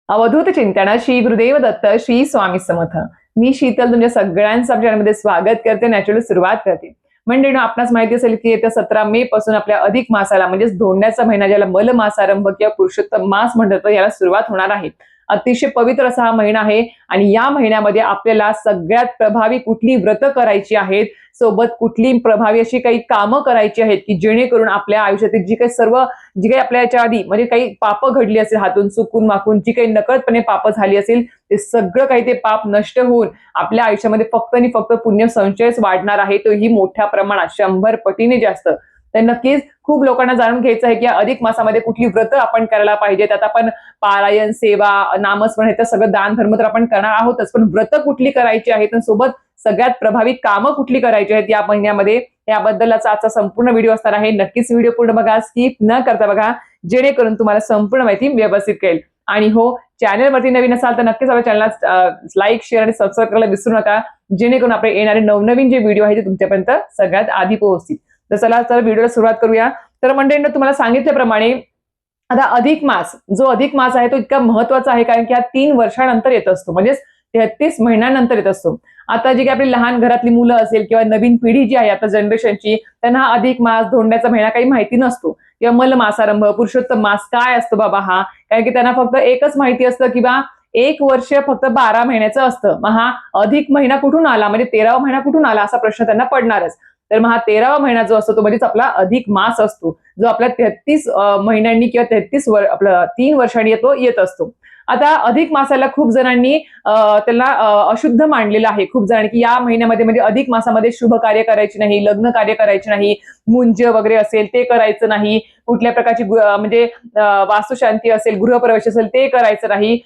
अवधूत चिंतन श्री गुरुदेव दत्त श्री स्वामी समर्थ. मी शीतल तुमच्या सगळ्यांचं आमच्या चॅनलमध्ये स्वागत करते. नॅचरली सुरुवात करते. म्हणजे आपणास माहिती असेल की येत्या 17 मे पासून आपल्या अधिक मासाला म्हणजेच धोंड्याचा महिना ज्याला मल मासारंभ किंवा पुरुषोत्तम मास म्हणतात याला सुरुवात होणार आहे. अतिशय पवित्र असा हा महिना आहे आणि या महिन्यामध्ये आपल्याला सगळ्यात प्रभावी कुठली व्रत करायची आहेत, सोबत कुठली प्रभावी अशी काही कामं करायची आहेत की जेणेकरून आपल्या आयुष्यातील जी काही आपल्या याच्या आधी म्हणजे काही पाप घडली असेल, हातून चुकून माकून जी काही नकळतपणे पाप झाली असेल, ते सगळं काही ते पाप नष्ट होऊन आपल्या आयुष्यामध्ये फक्त आणि फक्त पुण्य संचयच वाढणार आहे, तोही मोठ्या प्रमाणात 100 पटीने जास्त. तर नक्कीच खूप लोकांना जाणून घ्यायचं आहे की अधिक मासामध्ये कुठली व्रत आपण करायला पाहिजेत. आता आपण पारायण, सेवा, नामस्मरण हे तर सगळं दान धर्म तर आपण करणार आहोतच, पण व्रत कुठली करायची आहेत आणि सोबत सगळ्यात प्रभावी कामं कुठली करायची आहेत या महिन्यामध्ये, याबद्दलचा आजचा संपूर्ण व्हिडिओ असणार आहे. नक्कीच व्हिडिओ पूर्ण बघा, स्किप न करता बघा, जेणेकरून तुम्हाला संपूर्ण माहिती व्यवस्थित कळेल. आणि हो, चॅनलवरती नवीन असाल तर नक्कीच आपल्या चॅनलला लाईक, शेअर आणि सबस्क्राईब करायला विसरू नका, जेणेकरून आपले येणारे नवनवीन जे व्हिडिओ आहेत ते तुमच्यापर्यंत सगळ्यात आधी पोहोचतील. तर चला तर व्हिडिओला सुरुवात करूया. तर मंडळींनो, तुम्हाला सांगितल्याप्रमाणे आता अधिक मास, जो अधिक मास आहे तो इतका महत्वाचा आहे कारण की हा 3 वर्षानंतर येत असतो, म्हणजेच 33 महिन्यानंतर येत असतो. आता जी काही आपली लहान घरातली मुलं असेल किंवा नवीन पिढी जी आहे आता जनरेशनची, त्यांना अधिक मास, धोंड्याचा महिना काही माहिती नसतो किंवा मल मासारंभ, पुरुषोत्तम मास काय असतो बाबा हा, कारण की त्यांना फक्त एकच माहिती असतं की बा 1 वर्ष फक्त 12 महिन्याचं असतं. मग हा अधिक महिना कुठून आला, म्हणजे 13वा महिना कुठून आला असा प्रश्न त्यांना पडणारच. तर मग हा 13वा महिना जो असतो तो म्हणजेच आपला अधिक मास असतो, जो आपल्या 33 महिन्यांनी किंवा 33 आपलं 3 वर्षांनी येत असतो. आता अधिक मासाला खूप जणांनी त्याला अशुद्ध मानलेलं आहे. खूप जणांनी की या महिन्यामध्ये म्हणजे अधिक मासामध्ये शुभ कार्य करायचे नाही, लग्न कार्य करायचे नाही, मुंज वगैरे असेल ते करायचं नाही, कुठल्या प्रकारची म्हणजे वास्तुशांती असेल, गृहप्रवेश असेल ते करायचं नाही,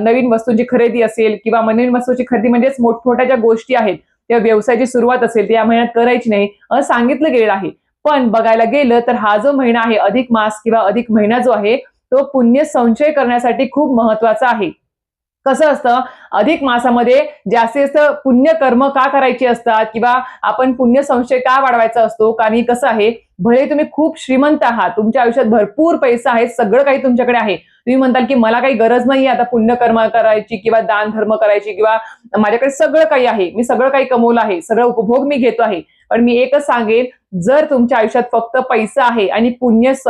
नवीन वस्तूंची खरेदी असेल किंवा नवीन वस्तूची खरेदी म्हणजेच मोठमोठ्या ज्या गोष्टी आहेत त्या व्यवसायाची सुरुवात असेल, ती या महिन्यात करायची नाही असं सांगितलं गेलेलं आहे. पण बघायला गेलं तर हा जो महिना आहे अधिक मास किंवा अधिक महिना जो आहे तो पुण्य संचय करण्यासाठी खूप महत्वाचा आहे. कसं असतं, अधिक मासामध्ये जास्तीत जास्त पुण्य कर्म का करायची असतात किंवा आपण पुण्य संचय का वाढवायचा असतो, कारण कसं आहे, भले तुम्ही खूप श्रीमंत आहात, तुमच्या आयुष्यात भरपूर पैसा आहे, सगळं काही तुमच्याकडे आहे, तुम्ही म्हणताल की मला काही गरज नाहीये आता पुण्यकर्म करायची किंवा दान धर्म करायची किंवा माझ्याकडे सगळं काही आहे, मी सगळं काही कमवलं आहे, सगळं उपभोग मी घेतो आहे, पण मी एकच सांगेन, जर तुमच्या आयुष्यात फक्त पैसा आहे आणि कुठल्याच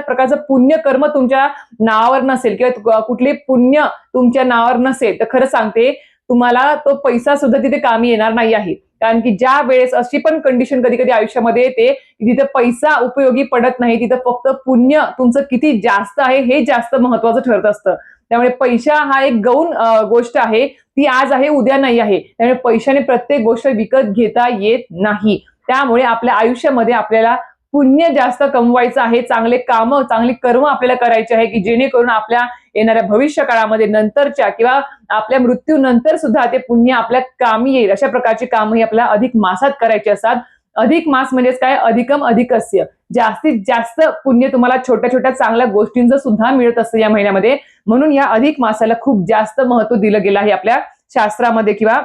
प्रकारचं पुण्यकर्म तुमच्या नावावर नसेल किंवा कुठले पुण्य तुमच्या नावावर नसेल, तर खरं सांगते तुम्हाला तो पैसा सुद्धा तिथे कामी येणार नाही आहे. कारण की ज्या वेळेस अशी पण कंडिशन कधी कधी आयुष्यामध्ये येते, तिथे पैसा उपयोगी पडत नाही, तिथं फक्त पुण्य तुमचं किती जास्त आहे हे जास्त महत्वाचं ठरत असतं. त्यामुळे पैसा हा एक गौण गोष्ट आहे, ती आज आहे उद्या नाही आहे. त्यामुळे पैशाने प्रत्येक गोष्ट विकत घेता येत नाही. त्यामुळे आपल्या आयुष्यामध्ये आपल्याला पुण्य जास्त कमवायचं आहे, चांगले काम, चांगली कर्म आपल्याला करायची आहे की जेणेकरून आपल्या येणाऱ्या भविष्य काळामध्ये नंतरच्या किंवा आपल्या मृत्यूनंतर सुद्धा ते पुण्य आपल्या कामी येईल, अशा प्रकारची कामही आपल्याला अधिक मासात करायची असतात. अधिक मास म्हणजेच काय, अधिकम अधिकस्य, जास्तीत जास्त पुण्य तुम्हाला छोट्या छोट्या चांगल्या गोष्टींचं सुद्धा मिळत असतं या महिन्यामध्ये. म्हणून या अधिक मासाला खूप जास्त महत्व दिलं गेलं आहे आपल्या शास्त्रामध्ये किंवा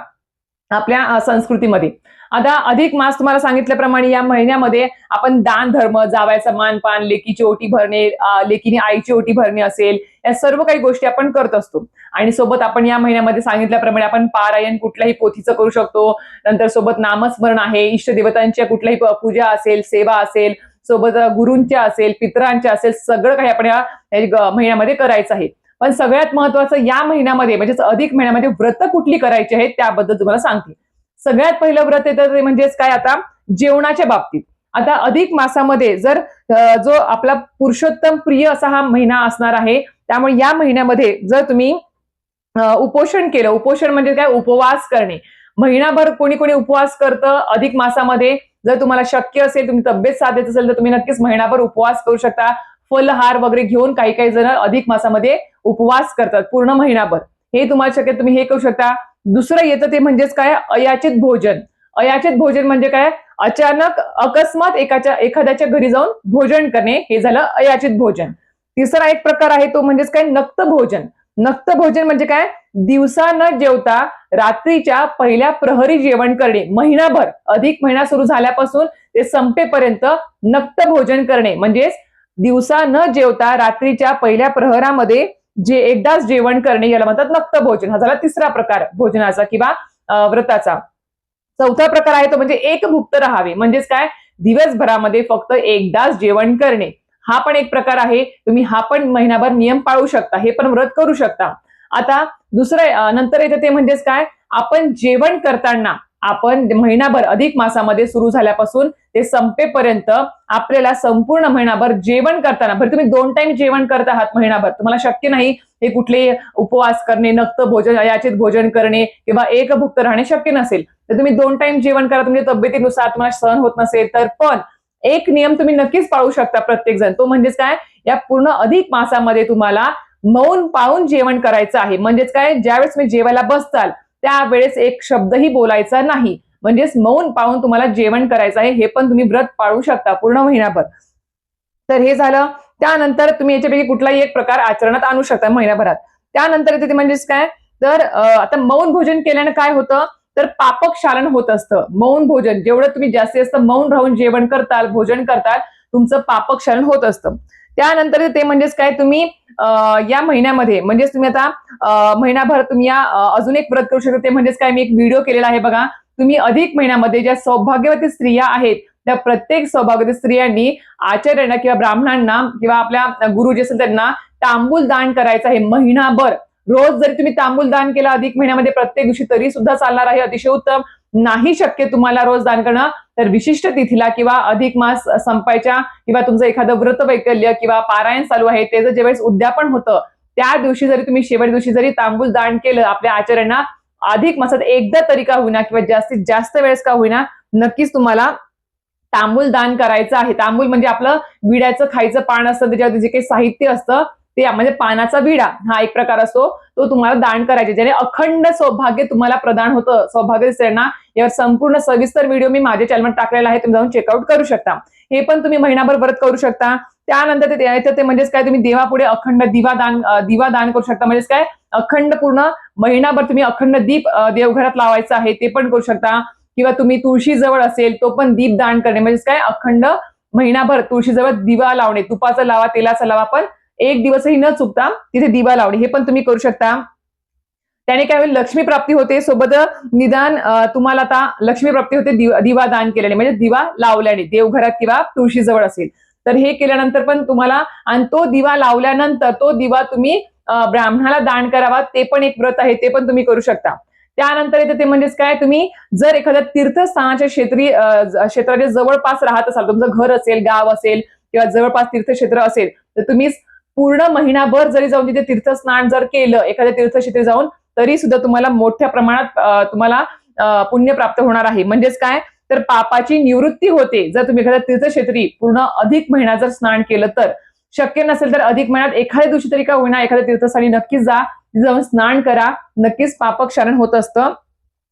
आपल्या संस्कृतीमध्ये. आता अधिक मास तुम्हाला सांगितल्याप्रमाणे या महिन्यामध्ये आपण दान धर्म, जावयाचा मानपान, लेकीची ओटी भरणे, लेकीने आईची ओटी भरणे असेल, या सर्व काही गोष्टी आपण करत असतो. आणि सोबत आपण या महिन्यामध्ये सांगितल्याप्रमाणे आपण पारायण कुठल्याही पोथीचं करू शकतो. नंतर सोबत नामस्मरण आहे, इष्टदेवतांच्या कुठल्याही पूजा असेल, सेवा असेल, सोबत गुरूंच्या असेल, पितरांच्या असेल, सगळं काही आपण या महिन्यामध्ये करायचं आहे. पण सगळ्यात महत्वाचं या महिन्यामध्ये म्हणजेच अधिक महिन्यामध्ये व्रत कुठली करायची आहेत त्याबद्दल तुम्हाला सांगते. सगळ्यात पहिलं व्रत येतं ते म्हणजेच काय, आता जेवणाच्या बाबतीत. आता अधिक मासामध्ये जर जो आपला पुरुषोत्तम प्रिय असा हा महिना असणार आहे, त्यामुळे या महिन्यामध्ये जर तुम्ही उपोषण केलं, उपोषण म्हणजे काय, उपवास करणे. महिनाभर कोणी कोणी उपवास करतं अधिक मासामध्ये. जर तुम्हाला शक्य असेल, तुम्ही तब्येत साथ देत असेल तर तुम्ही नक्कीच महिनाभर उपवास करू शकता. फलहार वगैरे घेऊन काही काही जण अधिक मासामध्ये उपवास करतात पूर्ण महिनाभर. हे तुम्हाला शक्य, तुम्ही हे करू शकता. दुसरं येतं ते म्हणजेच काय, अयाचित भोजन. अयाचित भोजन म्हणजे काय, अचानक अकस्मात एखाद्याच्या घरी जाऊन भोजन करणे, हे झालं अयाचित भोजन. तिसरा एक प्रकार आहे तो म्हणजेच काय, नक्त भोजन. नक्त भोजन म्हणजे काय, दिवसा न जेवता रात्रीच्या पहिल्या प्रहरी जेवण करणे. महिनाभर अधिक महिना सुरू झाल्यापासून ते संपेपर्यंत नक्त भोजन करणे, म्हणजेच दिवसा न जेवता रात्रीच्या पहिल्या प्रहरामध्ये जे एकदाच जेवण करणे याला म्हणतात नक्त भोजन. हा झाला तिसरा प्रकार भोजनाचा किंवा व्रताचा. चौथा प्रकार आहे तो म्हणजे एकभुक्त राहावे. म्हणजेच काय, दिवसभरामध्ये फक्त एकदाच जेवण करणे. हा पण एक प्रकार आहे. तुम्ही हा पण महिनाभर नियम पाळू शकता, हे पण व्रत करू शकता. आता दुसरं नंतर येतं ते म्हणजेच काय, आपण जेवण करताना आपण महिनाभर अधिक मासामध्ये सुरू झाल्यापासून ते संपेपर्यंत आपल्याला संपूर्ण महिनाभर जेवण करताना, बरं तुम्ही 2 टाइम जेवण करत आहात महिनाभर, तुम्हाला शक्य नाही हे कुठले उपवास करणे, नक्त भोजन, याचित भोजन करणे किंवा एकभुक्त राहणे शक्य नसेल, तर तुम्ही 2 टाइम जेवण करा. तुमच्या तब्येतीनुसार तुम्हाला सहन होत नसेल तर पण एक नियम तुम्ही नक्कीच पाळू शकता प्रत्येक जण. तो म्हणजेच काय, या पूर्ण अधिक मासामध्ये तुम्हाला मौन पाळून जेवण करायचं आहे. म्हणजेच काय, ज्यावेळेस तुम्ही जेवायला बसताल त्यावेळेस एक शब्दही बोलायचा नाही. म्हणजेच मौन पाळून तुम्हाला जेवण करायचं आहे. हे पण तुम्ही व्रत पाळू शकता पूर्ण महिनाभर. तर हे झालं. त्यानंतर तुम्ही याच्यापैकी कुठलाही एक प्रकार आचरणात आणू शकता महिनाभरात. त्यानंतर येते ते म्हणजेच काय, तर आता मौन भोजन केल्याने काय होतं, तर पापक क्षालन होत असतं. मौन भोजन जेवढं तुम्ही जास्तीत जास्त मौन राहून जेवण करताल, भोजन करताल, तुमचं पापक क्षालन होत असतं. त्यानंतर ते म्हणजेच काय, तुम्ही या महिन्यामध्ये म्हणजेच तुम्ही आता महिनाभर तुम्ही अजून एक व्रत करू शकता. ते म्हणजेच काय, मी एक व्हिडिओ केलेला आहे बघा. तुम्ही अधिक महिन्यामध्ये ज्या सौभाग्यवती स्त्रिया आहेत त्या प्रत्येक सौभाग्यवती स्त्रियांनी आचार्यांना किंवा ब्राह्मणांना किंवा आपल्या गुरु जे असेल त्यांना तांबूल दान करायचं आहे महिनाभर. रोज जरी तुम्ही तांबूल दान केला अधिक महिन्यामध्ये प्रत्येक दिवशी तरी सुद्धा चालणार आहे, अतिशय उत्तम. नाही शक्य तुम्हाला रोज दान करणं, तर विशिष्ट तिथीला किंवा अधिक मास संपायच्या किंवा तुमचं एखादं व्रत वैकल्य किंवा पारायण चालू आहे त्याचं ज्यावेळेस उद्यापन होतं त्या दिवशी जरी तुम्ही शेवट दिवशी जरी तांबूल दान केलं आपल्या आचार्यांना, अधिक मासात एकदा तरी का होईना किंवा जास्तीत जास्त वेळेस का होईना, नक्कीच तुम्हाला तांबूल दान करायचं आहे. तांबूल म्हणजे आपलं विड्याचं खायचं पान असतं, त्याच्यावर जे काही साहित्य असतं ते म्हणजे पानाचा विडा हा एक प्रकार असतो, तो तुम्हाला दान करायचे, ज्याने अखंड सौभाग्य तुम्हाला प्रदान होतं. सौभाग्य स्त्रियांना यावर संपूर्ण सविस्तर व्हिडिओ मी माझ्या चॅनलवर टाकलेला आहे, तुम्ही जाऊन चेकआउट करू शकता. हे पण तुम्ही महिनाभर व्रत करू शकता. त्यानंतर ते म्हणजेच काय, तुम्ही देवापुढे अखंड दिवा दान करू शकता. म्हणजेच काय, अखंड पूर्ण महिनाभर तुम्ही अखंड दीप देवघरात लावायचा आहे, ते पण करू शकता. किंवा तुम्ही तुळशीजवळ असेल तो पण दीप दान करणे, म्हणजेच काय, अखंड महिनाभर तुळशीजवळ दिवा लावणे, तुपाचा लावा, तेलाचा लावा, पण एक दिवसही न चुकता तिथे दिवा लावणे, हे पण तुम्ही करू शकता. त्याने काय होईल, लक्ष्मी प्राप्ती होते. सोबत निदान तुम्हाला आता लक्ष्मी प्राप्ती होते दिवा दान केल्याने, म्हणजे दिवा लावल्याने देवघरात किंवा तुळशीजवळ असेल तर हे केल्यानंतर पण तुम्हाला, आणि तो दिवा लावल्यानंतर तो दिवा तुम्ही ब्राह्मणाला दान करावा, ते पण एक व्रत आहे, ते पण तुम्ही करू शकता. त्यानंतर येते ते म्हणजेच काय, तुम्ही जर एखाद्या तीर्थस्थानाच्या क्षेत्राच्या जवळपास राहत असाल, तुमचं घर असेल, गाव असेल किंवा जवळपास तीर्थक्षेत्र असेल, तर तुम्ही पूर्ण महिनाभर जरी जाऊन तिथे तीर्थस्नान जर केलं एखाद्या तीर्थक्षेत्री जाऊन, तरी सुद्धा तुम्हाला मोठ्या प्रमाणात तुम्हाला पुण्य प्राप्त होणार आहे. म्हणजेच काय, तर पापाची निवृत्ती होते जर तुम्ही एखाद्या तीर्थक्षेत्री पूर्ण अधिक महिना जर स्नान केलं तर. शक्य नसेल तर अधिक महिन्यात एखाद्या दिवशी तरी का होईना एखाद्या तीर्थस्थानी नक्कीच जा, जाऊन स्नान करा, नक्कीच पापक्षालन होत असतं,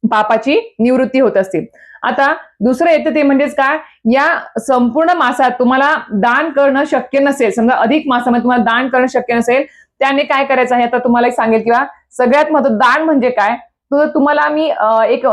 पापाची निवृत्ती होत असते. आता दुसरं येतं ते म्हणजेच काय, या संपूर्ण मासात तुम्हाला दान करणं शक्य नसेल, समजा अधिक मासामध्ये तुम्हाला दान करणं शक्य नसेल, त्याने काय करायचं आहे आता तुम्हाला एक सांगेल. किंवा सगळ्यात महत्त्वाचं दान म्हणजे काय, तर तुम्हाला मी एक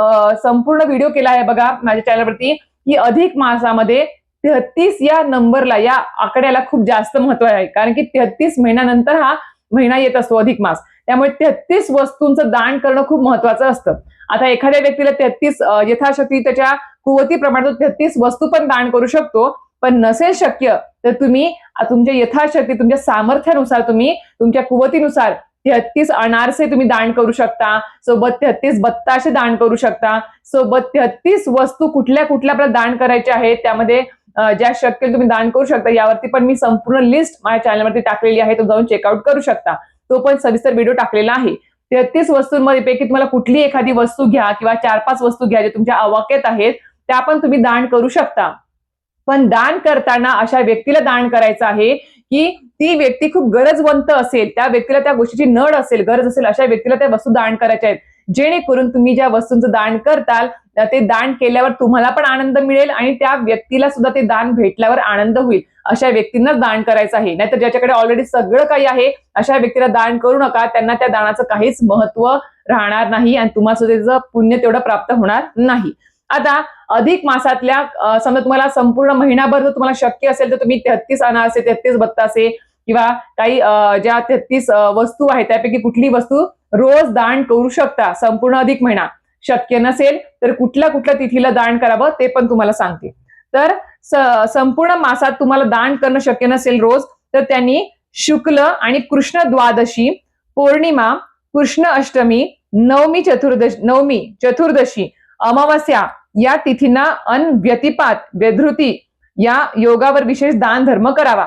संपूर्ण व्हिडिओ केला आहे बघा माझ्या चॅनलवरती, की अधिक मासामध्ये 33 या नंबरला, या आकड्याला खूप जास्त महत्व आहे. कारण की 33 महिन्यानंतर हा महिना येत असतो अधिक मास, त्यामुळे 33 वस्तूंचं दान करणं खूप महत्वाचं असतं. आता एखाद्या व्यक्तीला 33 यथाशक्ती त्याच्या कुवतीप्रमाणे 33 वस्तू पण दान करू शकतो, पण नसेल शक्य तर तुम्ही तुमच्या यथाशक्ती तुमच्या सामर्थ्यानुसार तुम्ही तुमच्या कुवतीनुसार 33 अनारसे तुम्ही दान करू शकता, सोबत 33 बत्ताशे दान करू शकता, सोबत 33 वस्तू कुठल्या कुठल्या आपल्याला दान करायच्या आहेत त्यामध्ये ज्या शक्य तुम्ही दान करू शकता. यावरती पण मी संपूर्ण लिस्ट माझ्या चॅनलवरती टाकलेली आहे, तुम्ही जाऊन चेकआउट करू शकता. तो पण सविस्तर व्हिडिओ टाकलेला आहे. 33 वस्तूंमध्ये पैकी तुम्हाला कुठली एखादी वस्तू घ्या किंवा 4-5 वस्तू घ्या जे तुमच्या आवाक्यात आहेत, त्या पण तुम्ही दान करू शकता. पण दान करताना अशा व्यक्तीला दान करायचं आहे की ती व्यक्ती खूप गरजवंत असेल, त्या व्यक्तीला त्या गोष्टीची नड असेल, गरज असेल, अशा व्यक्तीला त्या वस्तू दान करायच्या आहेत, जेणेकरून तुम्ही ज्या वस्तूंचं दान करताल ते दान केल्यावर तुम्हाला पण आनंद मिळेल आणि त्या व्यक्तीला सुद्धा ते दान भेटल्यावर आनंद होईल. अशा व्यक्तींनाच दान करायचं आहे. नाहीतर ज्याच्याकडे ऑलरेडी सगळं काही आहे अशा व्यक्तीला दान करू नका, त्यांना त्या दानाचं काहीच महत्व राहणार नाही आणि तुम्हाला सुद्धा त्याचं पुण्य तेवढं प्राप्त होणार नाही. आता अधिक मासातल्या समजा तुम्हाला संपूर्ण महिनाभर जर तुम्हाला शक्य असेल तर तुम्ही 33 अनारसे, 33 बत्तासे किंवा काही ज्या 33 वस्तू आहेत त्यापैकी कुठली वस्तू रोज दान करू शकता संपूर्ण अधिक महिना. शक्य नसेल तर कुठल्या कुठल्या तिथीला दान करावं ते पण तुम्हाला सांगते. तर संपूर्ण मासात तुम्हाला दान करणं शक्य नसेल रोज, तर त्यांनी शुक्ल आणि कृष्ण द्वादशी, पौर्णिमा, कृष्ण अष्टमी, नवमी, चतुर्दशी, अमावस्या या तिथींना व्यतिपात व्यधृती या योगावर विशेष दान धर्म करावा.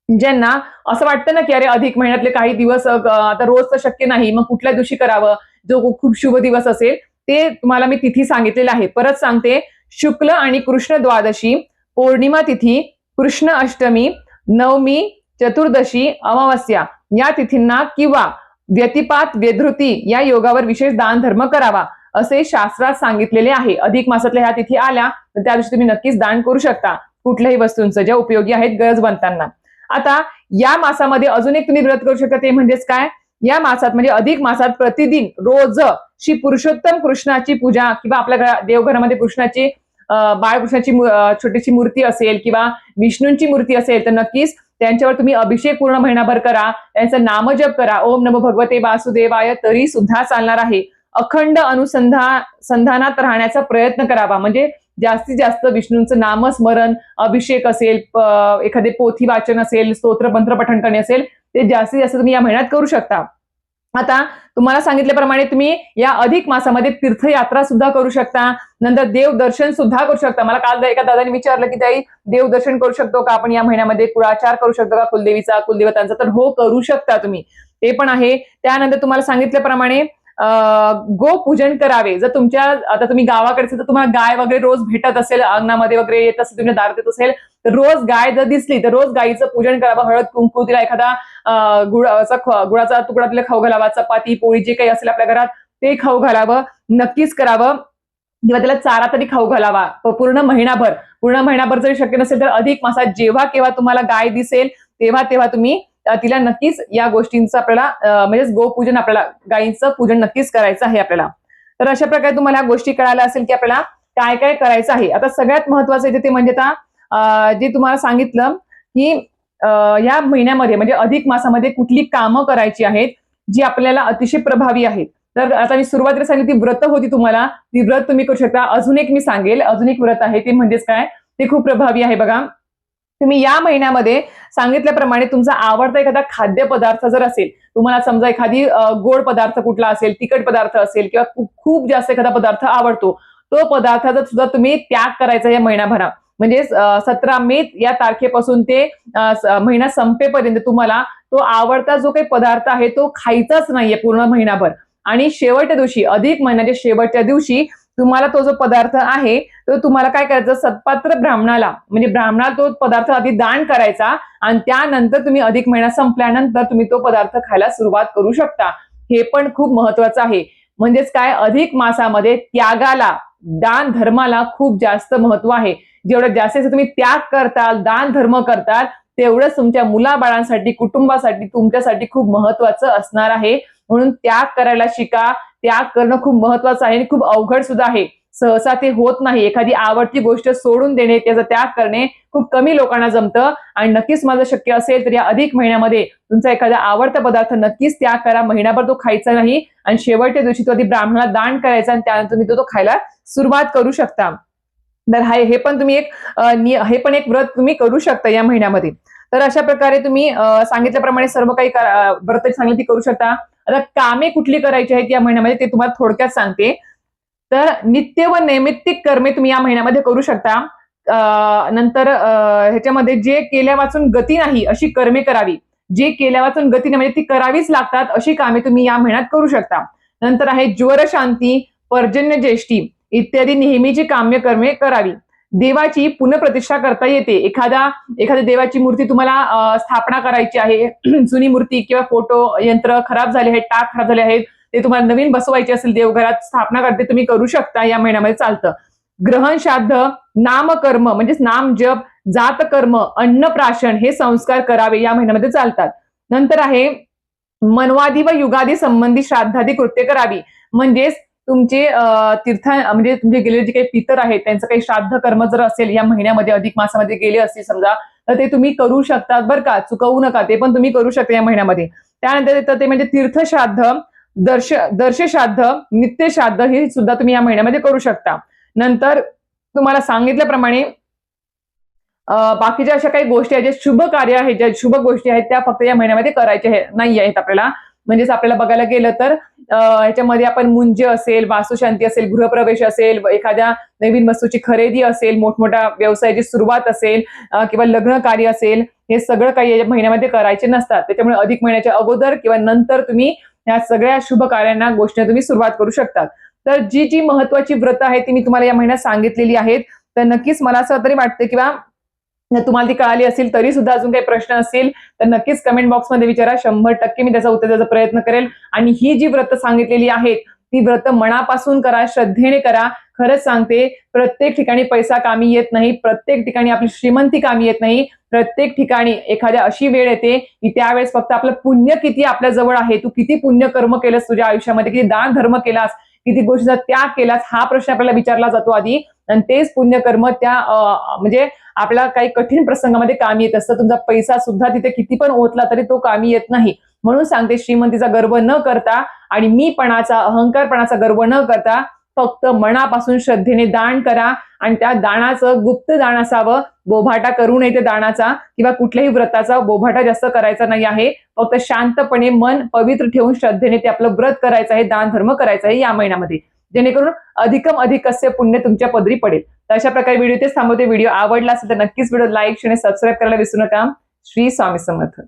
ज्यांना असं वाटतं ना की अरे अधिक महिन्यातले काही दिवस आता रोज तर शक्य नाही, मग कुठल्या दिवशी करावं जो खूप शुभ दिवस असेल ते तुम्हाला मी तिथी सांगितलेलं आहे. परत सांगते, शुक्ल आणि कृष्ण द्वादशी, पौर्णिमा तिथी, कृष्ण अष्टमी, नवमी, चतुर्दशी, अमावस्या या तिथींना किंवा व्यतिपात व्यधृती या योगावर विशेष दान धर्म करावा असे शास्त्रात सांगितलेले आहे. अधिक मासातल्या ह्या तिथी आल्या तर त्या दिवशी तुम्ही नक्कीच दान करू शकता कुठल्याही वस्तूंचं ज्या उपयोगी आहेत गरजवंतांना. आता या मासामध्ये अजून एक तुम्ही व्रत करू शकता ते म्हणजेच काय, या मासात म्हणजे अधिक मासात प्रतिदिन रोज श्री पुरुषोत्तम कृष्णाची पूजा किंवा आपल्या देवघरामध्ये कृष्णाची बाळकृष्णाची छोटीशी मूर्ती असेल किंवा विष्णूंची मूर्ती असेल तर नक्कीच त्यांच्यावर तुम्ही अभिषेक पूर्ण महिनाभर करा, त्यांचं नामजप करा, ओम नमो भगवते वासुदेवाय, तरी सुद्धा चालणार आहे. अखंड संधानात राहण्याचा प्रयत्न करावा, म्हणजे जास्तीत जास्त विष्णूंचं नामस्मरण, अभिषेक असेल, एखादे पोथी वाचन असेल, स्तोत्र मंत्र पठण करणे असेल, ते जास्तीत जास्त तुम्ही या महिन्यात करू शकता. आता तुम्हाला सांगितल्याप्रमाणे तुम्ही या अधिक मासामध्ये तीर्थयात्रा सुद्धा करू शकता, नंतर देव दर्शन सुद्धा करू शकता. मला काल एका दादाने विचारलं की ताई देव दर्शन करू शकतो का आपण या महिन्यामध्ये, कुळाचार करू शकतो का कुलदेवीचा कुलदेवतांचा, तर हो करू शकता तुम्ही, ते पण आहे. त्यानंतर तुम्हाला सांगितल्याप्रमाणे गोपूजन करावे. जर तुमच्या आता तुम्ही गावाकडचे तर तुम्हाला गाय वगैरे रोज भेटत असेल, अंगणामध्ये वगैरे येत असेल, तुमच्या दारात येत असेल तर रोज गाय जर दिसली तर रोज गायीचं पूजन करावं. हळद कुंकू, तिला एखादा गुळाचा तुकडा तिला खाऊ घालावा, चपाती पोळी जे काही असेल आपल्या घरात ते खाऊ घालावं, नक्कीच करावं. किंवा त्याला चारा तरी खाऊ घालावा पूर्ण महिनाभर जरी शक्य नसेल तर अधिक मासात जेव्हा केव्हा तुम्हाला गाय दिसेल तेव्हा तेव्हा तुम्ही तिला नक्कीच या गोष्टींचं आपल्याला म्हणजेच गोपूजन, आपल्याला गायींचं पूजन नक्कीच करायचं आहे आपल्याला. तर अशा प्रकारे तुम्हाला या गोष्टी कळाल्या असेल की आपल्याला काय काय करायचं आहे. आता सगळ्यात महत्वाचं इथे ते म्हणजे आता जे तुम्हाला सांगितलं की या महिन्यामध्ये म्हणजे अधिक मासामध्ये कुठली कामं करायची आहेत जी आपल्याला अतिशय प्रभावी आहेत. तर आता मी सुरुवातीला सांगितली व्रत होती तुम्हाला, ती व्रत तुम्ही करू शकता. अजून एक मी सांगेल, अजून एक व्रत आहे ते म्हणजेच काय, ते खूप प्रभावी आहे बघा. तुम्ही या महिन्यामध्ये सांगितल्याप्रमाणे तुमचा आवडता एखादा खाद्यपदार्थ जर असेल, तुम्हाला समजा एखादी गोड पदार्थ कुठला असेल, तिखट पदार्थ असेल किंवा खूप जास्त एखादा पदार्थ आवडतो, तो पदार्थाचा सुद्धा तुम्ही त्याग करायचा या महिनाभरात. म्हणजे 17 मे या तारखेपासून ते महिना संपेपर्यंत तुम्हाला तो आवडता जो काही पदार्थ आहे तो खायचाच नाहीये पूर्ण महिनाभर. आणि शेवटच्या दिवशी, अधिक महिन्याच्या शेवटच्या दिवशी तुम्हाला तो जो पदार्थ आहे तो तुम्हाला काय करायचं, सत्पात्र ब्राह्मणाला म्हणजे ब्राह्मणाला तो पदार्थ आधी दान करायचा आणि त्यानंतर तुम्ही अधिक महिना संपल्यानंतर तुम्ही तो पदार्थ खायला सुरुवात करू शकता. हे पण खूप महत्वाचं आहे. म्हणजेच काय, अधिक मासामध्ये त्यागाला, दान धर्माला खूप जास्त महत्व आहे. जेवढं जास्तीत तुम्ही त्याग करताल, दान धर्म करताल, तेवढंच तुमच्या मुलाबाळांसाठी, कुटुंबासाठी, तुमच्यासाठी खूप महत्वाचं असणार आहे. म्हणून त्याग करायला शिका. त्याग करणं खूप महत्वाचं आहे आणि खूप अवघड सुद्धा आहे. सहसा ते होत नाही. एखादी आवडती गोष्ट सोडून देणे, त्याचा त्याग करणे खूप कमी लोकांना जमतं. आणि नक्कीच माझं शक्य असेल तर या अधिक महिन्यामध्ये तुमचा एखादा आवडता पदार्थ नक्कीच त्याग करा. महिनाभर तो खायचा नाही आणि शेवटच्या दिवशी तो आधी ब्राह्मणाला दान करायचा आणि त्यानंतर तुम्ही तो खायला सुरुवात करू शकता. तर हे पण तुम्ही हे पण एक व्रत तुम्ही करू शकता या महिन्यामध्ये. तर अशा प्रकारे तुम्ही सांगितल्याप्रमाणे सर्व काही व्रत सांगितले ती करू शकता. आता कामे कुठली करायची आहेत या महिन्यामध्ये ते तुम्हाला थोडक्यात सांगते. तर नित्य व नैमित्तिक कर्मे तुम्ही या महिन्यामध्ये करू शकता. नंतर ह्याच्यामध्ये जे केल्या वाचून गती नाही अशी कर्मे करावी. जे केल्या वाचून गती नाही म्हणजे ती करावीच लागतात अशी कामे तुम्ही या महिन्यात करू शकता. नंतर आहे ज्वर शांती, पर्जन्य ज्येष्ठी इत्यादी नेहमीची काम्य कर्मे करावी. देवाची पुनःप्रतिष्ठा करता येते. एखाद्या देवाची मूर्ती तुम्हाला स्थापना करायची आहे, जुनी मूर्ती किंवा फोटो यंत्र खराब झाले आहेत, टाक खराब झाले आहेत, ते तुम्हाला नवीन बसवायचे असेल देवघरात, स्थापना करते तुम्ही करू शकता या महिन्यामध्ये चालतं. ग्रहण श्राद्ध, नामकर्म म्हणजेच नाम जप, जातकर्म, अन्नप्राशन हे संस्कार करावे या महिन्यामध्ये चालतात. नंतर आहे मनवादी व युगादी संबंधी श्राद्धादी कृत्य करावी. म्हणजेच तुमचे तीर्थ म्हणजे तुमचे गेलेले जे काही पितर आहेत त्यांचं काही श्राद्ध कर्म जर असेल या महिन्यामध्ये अधिक मासामध्ये गेले असतील समजा, तर ते तुम्ही करू शकतात बरं का, चुकवू नका, ते पण तुम्ही करू शकता या महिन्यामध्ये. त्यानंतर येतं ते म्हणजे तीर्थश्राद्ध, दर्शश्राद्ध, नित्यश्राद्ध हे सुद्धा तुम्ही या महिन्यामध्ये करू शकता. नंतर तुम्हाला सांगितल्याप्रमाणे बाकीच्या अशा काही गोष्टी आहेत, जे शुभ कार्य आहेत, ज्या शुभ गोष्टी आहेत त्या फक्त या महिन्यामध्ये करायच्या नाही आहेत आपल्याला. म्हणजेच आपल्याला बघायला गेलं तर ह्याच्यामध्ये आपण मुंज असेल, वास्तुशांती असेल, गृहप्रवेश असेल, एखाद्या नवीन वस्तूची खरेदी असेल, मोठमोठ्या व्यवसायाची सुरुवात असेल किंवा लग्न कार्य असेल, हे सगळं काही या महिन्यामध्ये करायचे नसतात. त्याच्यामुळे अधिक महिन्याच्या अगोदर किंवा नंतर तुम्ही या सगळ्या शुभ कार्यांना गोष्टी तुम्ही सुरुवात करू शकतात. तर जी जी महत्वाची व्रत आहेत ती मी तुम्हाला या महिन्यात सांगितलेली आहेत. तर नक्कीच मला असं तरी वाटतं किंवा तुम्हाला ती कळाली असेल तरी सुद्धा अजून काही प्रश्न असतील तर नक्कीच कमेंट बॉक्समध्ये विचारा. 100% मी त्याचा उत्तर द्यायचा प्रयत्न करेल. आणि ही जी व्रत सांगितलेली आहेत ती व्रत मनापासून करा, श्रद्धेने करा. खरंच सांगते, प्रत्येक ठिकाणी पैसा कामी येत नाही, प्रत्येक ठिकाणी आपली श्रीमंती कामी येत नाही. प्रत्येक ठिकाणी एखाद्या अशी वेळ येते की त्यावेळेस फक्त आपलं पुण्य किती आपल्या जवळ आहे, तू किती पुण्य कर्म केलंस तुझ्या आयुष्यामध्ये, किती दान धर्म केलास, किती गोष्टीचा त्याग केलास, हा प्रश्न आपल्याला विचारला जातो आधी. आणि तेच पुण्यकर्म त्या म्हणजे आपल्या काही कठीण प्रसंगामध्ये कामी येत असतं. तुमचा पैसा सुद्धा तिथे किती पण ओतला तरी तो कामी येत नाही. म्हणून सांगते, श्रीमंतीचा गर्व न करता आणि मीपणाचा, अहंकारपणाचा गर्व न करता फक्त मनापासून श्रद्धेने दान करा. आणि त्या दानाचं गुप्त दान असावं, बोभाटा करू नये ते दानाचा, किंवा कुठल्याही व्रताचा बोभाटा जास्त करायचा नाही आहे. फक्त शांतपणे मन पवित्र ठेवून श्रद्धेने ते आपलं व्रत करायचं आहे, दान धर्म करायचा आहे या महिन्यामध्ये, जेणेकरून अधिक असे पुण्य तुमच्या पदरी पडेल. तर अशा प्रकारे व्हिडिओ तेच थांबवते. व्हिडिओ आवडला असेल तर नक्कीच व्हिडिओ लाईक, शेअर, सबस्क्राईब करायला विसरू नका. श्री स्वामी समर्थ.